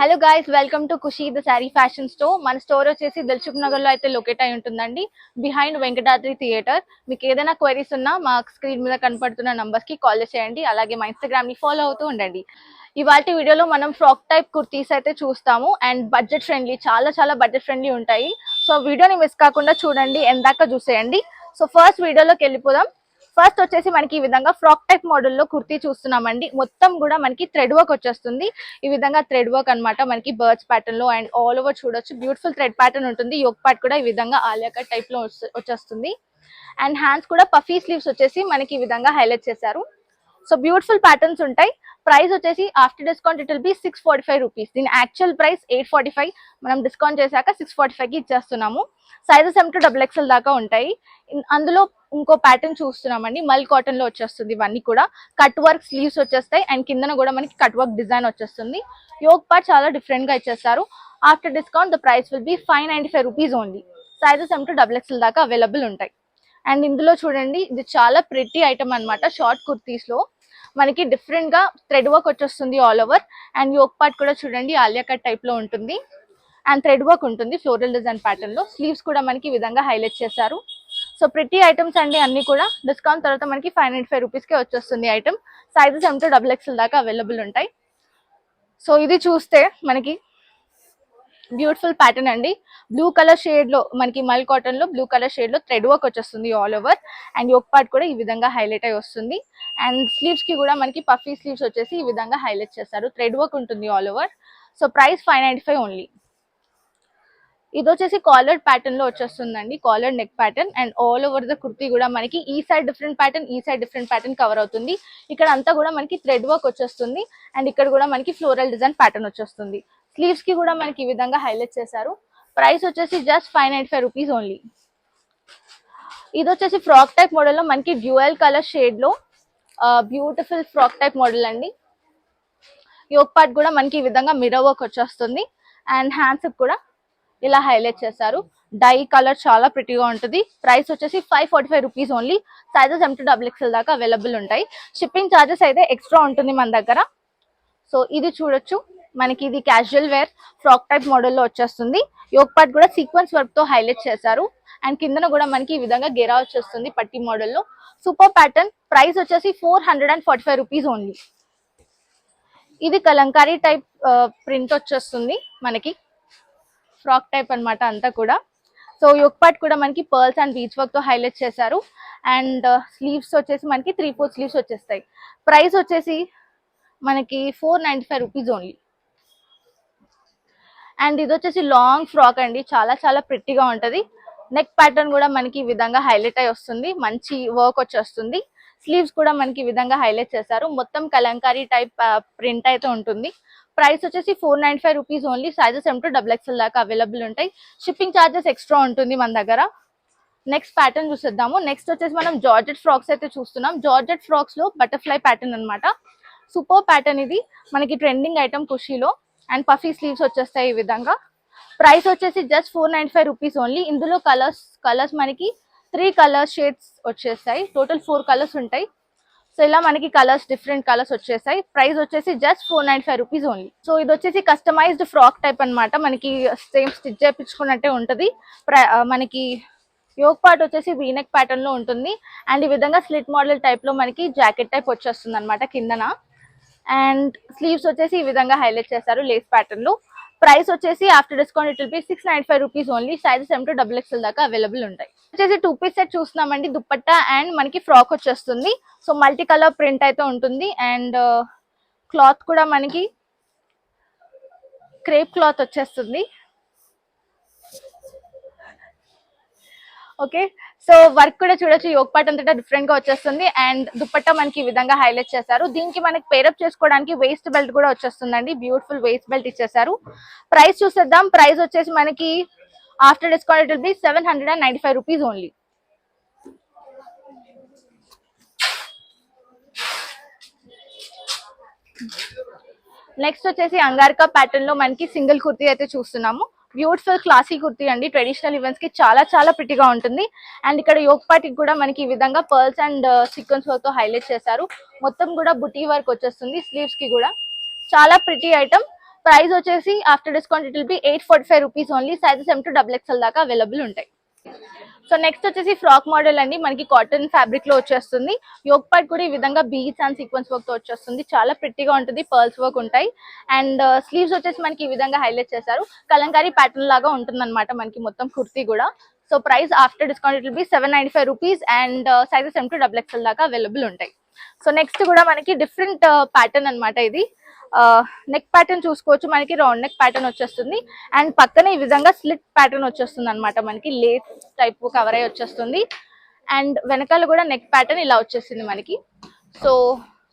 Hello guys, welcome to Khushi the sari fashion store. మన store వచ్చేసి దిల్సుఖ్ నగర్ లో అయితే లొకేట్ అయి ఉంటుందండి, బిహైండ్ వెంకటాద్రి థియేటర్. మీకు ఏదైనా క్వైరీస్ ఉన్నా మా స్క్రీన్ మీద కనపడుతున్న నంబర్స్ కి కాల్ చేయండి. అలాగే మా ఇన్స్టాగ్రామ్ ని ఫాలో అవుతూ ఉండండి. ఇవాళ వీడియోలో మనం ఫ్రాక్ టైప్ కుర్తీస్ అయితే చూస్తాము అండ్ బడ్జెట్ ఫ్రెండ్లీ, చాలా బడ్జెట్ ఫ్రెండ్లీ ఉంటాయి. సో వీడియోని మిస్ కాకుండా చూడండి, ఎందాక చూసేయండి. సో ఫస్ట్ వీడియోలోకి వెళ్ళిపోదాం. ఫస్ట్ వచ్చేసి మనకి ఈ విధంగా ఫ్రాక్ టైప్ మోడల్లో కుర్తీ చూస్తున్నామండి. మొత్తం కూడా మనకి థ్రెడ్ వర్క్ వచ్చేస్తుంది. ఈ విధంగా థ్రెడ్ వర్క్ అన్నమాట. మనకి బర్డ్స్ ప్యాటర్న్ లో అండ్ ఆల్ ఓవర్ చూడొచ్చు, బ్యూటిఫుల్ థ్రెడ్ ప్యాటర్న్ ఉంటుంది. యోక్ పార్ట్ కూడా ఈ విధంగా ఆలియా కట్ టైప్ లో వచ్చేస్తుంది. అండ్ హ్యాండ్స్ కూడా పఫీ స్లీవ్స్ వచ్చేసి మనకి ఈ విధంగా హైలైట్ చేశారు. సో బ్యూటిఫుల్ ప్యాటర్న్స్ ఉంటాయి. ప్రైస్ వచ్చేసి after discount it will be 645 rupees. దీని యాక్చువల్ ప్రైస్ 845, మనం డిస్కౌంట్ చేశాక 645 కి ఇచ్చేస్తున్నాము. సైజెస్ M to XXL దాకా ఉంటాయి. అందులో ఇంకో ప్యాటర్న్ చూస్తున్నామండి, మల్ కాటన్ లో వచ్చేస్తుంది. ఇవన్నీ కూడా కట్ వర్క్ స్లీవ్స్ వచ్చేస్తాయి అండ్ కిందన కూడా మనకి కట్ వర్క్ డిజైన్ వచ్చేస్తుంది. యోక్ పార్ట్ చాలా డిఫరెంట్ గా ఇచ్చేస్తారు. After discount the price will be 595 rupees only. Sizes M to XXL దాకా అవైలబుల్ ఉంటాయి. అండ్ ఇందులో చూడండి, ఇది చాలా ప్రిటీ ఐటమ్ అన్నమాట. షార్ట్ కుర్తీస్ లో మనకి డిఫరెంట్ గా థ్రెడ్ వర్క్ వచ్చేస్తుంది all over. And yoke part కూడా చూడండి ఆలియా కట్ టైప్ లో ఉంటుంది అండ్ థ్రెడ్ వర్క్ ఉంటుంది ఫ్లోరల్ డిజైన్ ప్యాటర్న్ లో. స్లీవ్స్ కూడా మనకి ఈ విధంగా హైలైట్ చేశారు. సో ప్రిటీ ఐటమ్స్ అండి అన్ని కూడా. డిస్కౌంట్ తర్వాత మనకి 595 రూపీస్ కి వచ్చేస్తుంది item. Sizes M to XXL దాకా అవైలబుల్ ఉంటాయి. సో ఇది చూస్తే మనకి బ్యూటిఫుల్ ప్యాటర్న్ అండి. బ్లూ కలర్ షేడ్ లో మనకి మల్ కాటన్ లో బ్లూ కలర్ షేడ్ లో థ్రెడ్ వర్క్ వచ్చేస్తుంది all over. And yoke part కూడా ఈ విధంగా హైలైట్ అయి వస్తుంది. అండ్ స్లీవ్స్ కి కూడా మనకి పఫీ స్లీవ్స్ వచ్చేసి ఈ విధంగా హైలైట్ చేస్తారు. థ్రెడ్ వర్క్ ఉంటుంది all over. So price 595 only. ఇది వచ్చేసి కాలర్ ప్యాటర్న్ లో వచ్చేస్తుందండి, collar neck pattern. And all over the kurti కూడా మనకి ఈ సైడ్ డిఫరెంట్ ప్యాటర్న్, ఈ సైడ్ డిఫరెంట్ ప్యాటర్న్ కవర్ అవుతుంది. ఇక్కడ అంతా కూడా మనకి థ్రెడ్ వర్క్ వచ్చేస్తుంది అండ్ ఇక్కడ కూడా మనకి ఫ్లోరల్ డిజైన్ ప్యాటర్న్ వచ్చేస్తుంది. స్లీవ్స్ కి కూడా మనకి ఈ విధంగా హైలైట్ చేశారు. ప్రైస్ వచ్చేసి జస్ట్ 595 రూపీస్ ఓన్లీ. ఇది వచ్చేసి ఫ్రాక్ టైప్ మోడల్ లో మనకి డ్యూయల్ కలర్ షేడ్ లో బ్యూటిఫుల్ ఫ్రాక్ టైప్ మోడల్ అండి. యోక్ పార్ట్ కూడా మనకి ఈ విధంగా మిర్రర్ వర్క్ వచ్చేస్తుంది అండ్ హ్యాండ్స్ కూడా ఇలా హైలైట్ చేశారు. డై కలర్ చాలా ప్రిటీగా ఉంటుంది. ప్రైస్ వచ్చేసి 545 rupees only. Sizes M to XXL దాకా అవైలబుల్ ఉంటాయి. షిప్పింగ్ ఛార్జెస్ అయితే ఎక్స్ట్రా ఉంటుంది మన దగ్గర. సో ఇది చూడొచ్చు, మనకి ఇది క్యాజువల్ వేర్ ఫ్రాక్ టైప్ మోడల్లో వచ్చేస్తుంది. యోక్ పార్ట్ కూడా సీక్వెన్స్ వర్క్ తో హైలైట్ చేశారు అండ్ కిందన కూడా మనకి ఈ విధంగా గెరా వచ్చేస్తుంది పట్టి మోడల్లో. Super pattern. ప్రైస్ వచ్చేసి 445 రూపీస్ ఓన్లీ. ఇది కలంకారీ టైప్ ప్రింట్ వచ్చేస్తుంది మనకి, ఫ్రాక్ టైప్ అన్నమాట అంతా కూడా. సో యోక్ పార్ట్ కూడా మనకి పర్ల్స్ అండ్ బీచ్ వర్క్ తో హైలైట్ చేశారు. అండ్ స్లీవ్స్ వచ్చేసి మనకి 3/4 స్లీవ్స్ వచ్చేస్తాయి. ప్రైస్ వచ్చేసి మనకి 495 రూపీస్ ఓన్లీ. అండ్ ఇది వచ్చేసి లాంగ్ ఫ్రాక్ అండి, చాలా ప్రిట్టిగా ఉంటది. నెక్ ప్యాటర్న్ కూడా మనకి ఈ విధంగా హైలైట్ అయి వస్తుంది, మంచి వర్క్ వచ్చేస్తుంది. స్లీవ్స్ కూడా మనకి ఈ విధంగా హైలైట్ చేశారు. మొత్తం కలంకారీ టైప్ ప్రింట్ అయితే ఉంటుంది. ప్రైస్ వచ్చేసి 495 rupees only. Sizes M to XXL దాకా అవైలబుల్ ఉంటాయి. షిప్పింగ్ ఛార్జెస్ ఎక్స్ట్రా ఉంటుంది మన దగ్గర. నెక్స్ట్ ప్యాటర్న్ చూసేద్దాము. నెక్స్ట్ వచ్చేసి మనం జార్జెట్ ఫ్రాక్స్ అయితే చూస్తున్నాం. జార్జెట్ ఫ్రాక్స్ లో బటర్ఫ్లై ప్యాటర్న్ అన్నమాట. సూపర్ ప్యాటర్న్ ఇది, మనకి ట్రెండింగ్ ఐటమ్ ఖుషీలో. అండ్ పఫీ స్లీవ్స్ వచ్చేస్తాయి ఈ విధంగా. ప్రైస్ వచ్చేసి జస్ట్ 495 రూపీస్ ఓన్లీ. ఇందులో కలర్స్ మనకి 3 కలర్ షేడ్స్ వచ్చేస్తాయి. టోటల్ 4 కలర్స్ ఉంటాయి. సో ఇలా మనకి కలర్స్ డిఫరెంట్ కలర్స్ వచ్చేసాయి. ప్రైస్ వచ్చేసి జస్ట్ 495 రూపీస్ ఓన్లీ. సో ఇది వచ్చేసి కస్టమైజ్డ్ ఫ్రాక్ టైప్ అన్నమాట. మనకి సేమ్ స్టిచ్ చేయించుకున్నట్టే ఉంటది. మనకి యోక్ పార్ట్ వచ్చేసి వీనెక్ ప్యాటర్న్ లో ఉంటుంది అండ్ ఈ విధంగా స్లిట్ మోడల్ టైప్ లో మనకి జాకెట్ టైప్ వచ్చేస్తుంది అనమాట కిందన. అండ్ స్లీవ్స్ వచ్చేసి ఈ విధంగా హైలైట్ చేస్తారు లేస్ ప్యాటర్న్ లో. ప్రైస్ వచ్చేసి after discount it will B 695 rupees only. Sizes M to XXL దాకా అవైలబుల్ ఉంటాయి. వచ్చేసి 2 పీస్ సెట్ చూస్తున్నామండి. దుప్పట్టా అండ్ మనకి ఫ్రాక్ వచ్చేస్తుంది. సో మల్టీ కలర్ ప్రింట్ అయితే ఉంటుంది అండ్ క్లాత్ కూడా మనకి క్రేప్ క్లాత్ వచ్చేస్తుంది. ఓకే, సో వర్క్ కూడా చూడొచ్చు, యోక్ పార్ట్ అంతటా డిఫరెంట్ గా వచ్చేస్తుంది. అండ్ దుప్పట్టా మనకి ఈ విధంగా హైలైట్ చేశారు. దీనికి మనకి పేరప్ చేసుకోవడానికి వేస్ట్ బెల్ట్ కూడా వచ్చేస్తుందండి. బ్యూటిఫుల్ వేస్ట్ బెల్ట్ ఇచ్చేసారు. ప్రైస్ చూసేద్దాం. ప్రైస్ వచ్చేసి మనకి after discount it will B 795 rupees only. Next వచ్చేసి అంగార్కా ప్యాటర్న్ లో మనకి సింగిల్ కుర్తీ అయితే చూస్తున్నాము. బ్యూటిఫుల్ క్లాసీ కుర్తీ అండి. ట్రెడిషనల్ ఈవెంట్స్ కి చాలా ప్రిటీగా ఉంటుంది. అండ్ ఇక్కడ యోక్ పార్ట్ కి కూడా మనకి ఈ విధంగా పర్ల్స్ అండ్ సీక్వెన్స్ వర్క్ తో హైలైట్ చేశారు. మొత్తం కూడా బుటీ వర్క్ వచ్చేస్తుంది స్లీవ్స్ కి కూడా. చాలా ప్రిటీ ఐటమ్. ప్రైస్ వచ్చేసి after discount it will B 845 rupees only. Sizes M to XXL దాకా అవైలబుల్ ఉంటాయి. సో నెక్స్ట్ వచ్చేసి ఫ్రాక్ మోడల్ అండి, మనకి కాటన్ ఫ్యాబ్రిక్ లో వచ్చేస్తుంది. యోక్ పార్ట్ కూడా ఈ విధంగా బీడ్స్ అండ్ సీక్వెన్స్ వర్క్ తో వచ్చేస్తుంది. చాలా ప్రిట్టిగా ఉంటుంది, పర్ల్స్ వర్క్ ఉంటాయి. అండ్ స్లీవ్స్ వచ్చేసి మనకి ఈ విధంగా హైలైట్ చేశారు. కలంకారీ ప్యాటర్న్ లాగా ఉంటుంది అనమాట మనకి మొత్తం కుర్తీ కూడా. So price after discount it will B 795 rupees and sizes M to XXL దాకా అవైలబుల్ ఉంటాయి. సో నెక్స్ట్ కూడా మనకి డిఫరెంట్ ప్యాటర్న్ అనమాట ఇది. నెక్ ప్యాటర్న్ చూసుకోవచ్చు, మనకి రౌండ్ నెక్ ప్యాటర్న్ వచ్చేస్తుంది. అండ్ పక్కన ఈ విధంగా స్లిట్ ప్యాటర్న్ వచ్చేస్తుంది అనమాట, మనకి లేస్ టైప్ కవర్ అయి వచ్చేస్తుంది. అండ్ వెనకాల కూడా నెక్ ప్యాటర్న్ ఇలా వచ్చేస్తుంది మనకి. So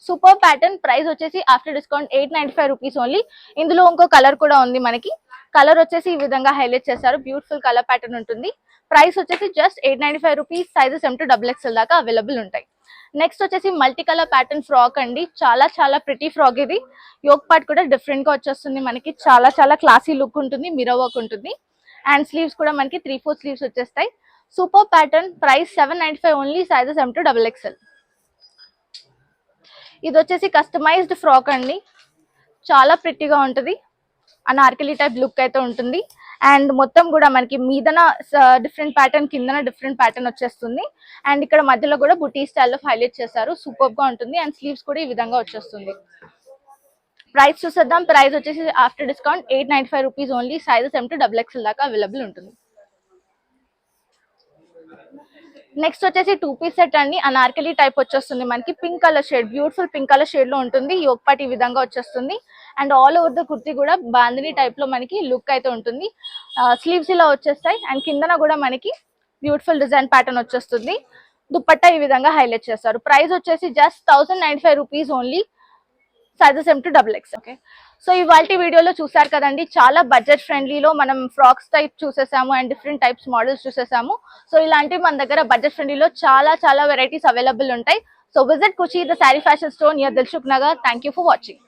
super pattern. ప్రైస్ వచ్చేసి ఆఫ్టర్ డిస్కౌంట్ 895 రూపీస్ ఓన్లీ. ఇందులో ఇంకో కలర్ కూడా ఉంది మనకి. కలర్ వచ్చేసి ఈ విధంగా హైలైట్ చేశారు, బ్యూటిఫుల్ కలర్ ప్యాటర్న్ ఉంటుంది. ప్రైస్ వచ్చేసి just 895 rupees. Sizes M to XXL దాకా అవైలబుల్ ఉంటాయి. నెక్స్ట్ వచ్చేసి మల్టీ కలర్ ప్యాటర్న్ ఫ్రాక్ అండి, చాలా చాలా ప్రిటీ ఫ్రాక్ ఇది. యోక్ పార్ట్ కూడా డిఫరెంట్ గా వచ్చేస్తుంది మనకి, చాలా చాలా క్లాసీ లుక్ ఉంటుంది, మిర్రర్ వర్క్ ఉంటుంది. అండ్ స్లీవ్స్ కూడా మనకి 3/4 స్లీవ్స్ వచ్చేస్తాయి. Super pattern. Price 795 only. Sizes M to XXL. ఇది వచ్చేసి కస్టమైజ్డ్ ఫ్రాక్ అండి, చాలా ప్రిట్టిగా ఉంటుంది. అనార్కలి టైప్ లుక్ అయితే ఉంటుంది. అండ్ మొత్తం కూడా మనకి మీదన డిఫరెంట్ ప్యాటర్న్, కిందన డిఫరెంట్ ప్యాటర్న్ వచ్చేస్తుంది. అండ్ ఇక్కడ మధ్యలో కూడా బుటీ స్టైల్లో హైలైట్ చేశారు, సూపర్ గా ఉంటుంది. అండ్ స్లీవ్స్ కూడా ఈ విధంగా వచ్చేస్తుంది. ప్రైస్ చూసేద్దాం. ప్రైస్ వచ్చేసి after discount 895 rupees only. Sizes M to XXL దాకా అవైలబుల్ ఉంటుంది. నెక్స్ట్ వచ్చేసి 2 పీస్ సెట్ అండి, అనార్కలి టైప్ వచ్చేస్తుంది మనకి. Pink colour shade, beautiful pink colour shade లో ఉంటుంది. యోక్ పార్ట్ ఈ విధంగా వచ్చేస్తుంది. And all over the kurti కూడా బాందిని టైప్ లో మనకి లుక్ అయితే ఉంటుంది. స్లీవ్స్ ఇలా వచ్చేస్తాయి. అండ్ కిందన కూడా మనకి బ్యూటిఫుల్ డిజైన్ ప్యాటర్న్ వచ్చేస్తుంది. దుపట్టా ఈ విధంగా హైలైట్ చేస్తారు. ప్రైస్ వచ్చేసి just 1095 rupees only. Sizes M to XXL. Okay, so ఇవాళ వీడియోలో చూసారు కదండి, చాలా బడ్జెట్ ఫ్రెండ్లీలో మనం ఫ్రాక్స్ టైప్ చూసేసాము అండ్ డిఫరెంట్ టైప్స్ మోడల్స్ చూసేసాము. సో ఇలాంటివి మన దగ్గర బడ్జెట్ ఫ్రెండ్లీలో చాలా చాలా వెరైటీస్ అవైలబుల్ ఉంటాయి. So visit Khushi the sari fashion store near Dilsukhnagar. Thank you for watching.